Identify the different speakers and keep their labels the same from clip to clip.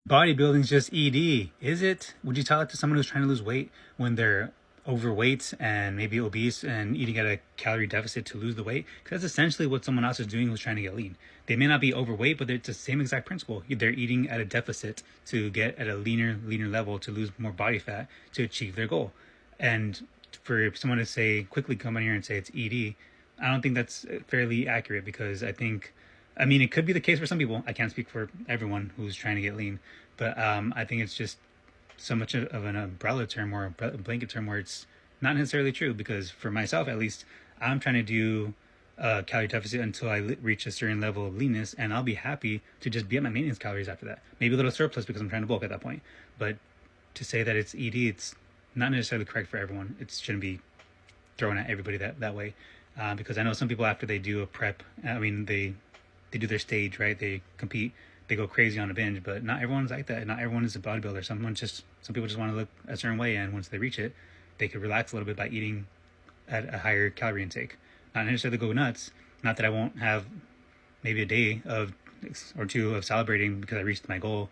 Speaker 1: Bodybuilding's just ED, is it? Would you tell it to someone who's trying to lose weight when they're overweight and maybe obese and eating at a calorie deficit to lose the weight? Because that's essentially what someone else is doing who's trying to get lean. They may not be overweight, but it's the same exact principle. They're eating at a deficit to get at a leaner level to lose more body fat to achieve their goal. And for someone to say quickly come in here and say it's ED, I don't think that's fairly accurate because I mean, it could be the case for some people. I can't speak for everyone who's trying to get lean, but I think it's just so much of an umbrella term or a blanket term where it's not necessarily true. Because for myself, at least, I'm trying to do a calorie deficit until I reach a certain level of leanness, and I'll be happy to just be at my maintenance calories after that. Maybe a little surplus because I'm trying to bulk at that point. But to say that it's ED, it's not necessarily correct for everyone. It shouldn't be thrown at everybody that way. Because I know some people after they do a prep, I mean they do their stage, right? They compete, they go crazy on a binge, but not everyone's like that. Not everyone is a bodybuilder. Some people just want to look a certain way, and once they reach it, they could relax a little bit by eating at a higher calorie intake. Not necessarily go nuts. Not that I won't have maybe a day of or two of celebrating because I reached my goal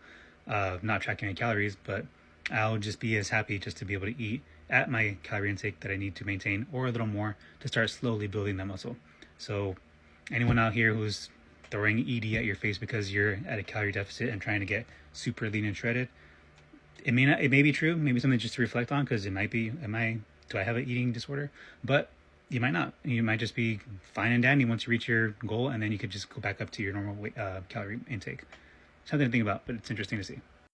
Speaker 1: of not tracking my calories, but I'll just be as happy just to be able to eat at my calorie intake that I need to maintain or a little more to start slowly building that muscle. So anyone out here who's throwing ED at your face because you're at a calorie deficit and trying to get super lean and shredded, it may be true, maybe something just to reflect on, because it might be, do I have an eating disorder? But you might not. You might just be fine and dandy once you reach your goal, and then you could just go back up to your normal weight, calorie intake. Something to think about, but it's interesting to see.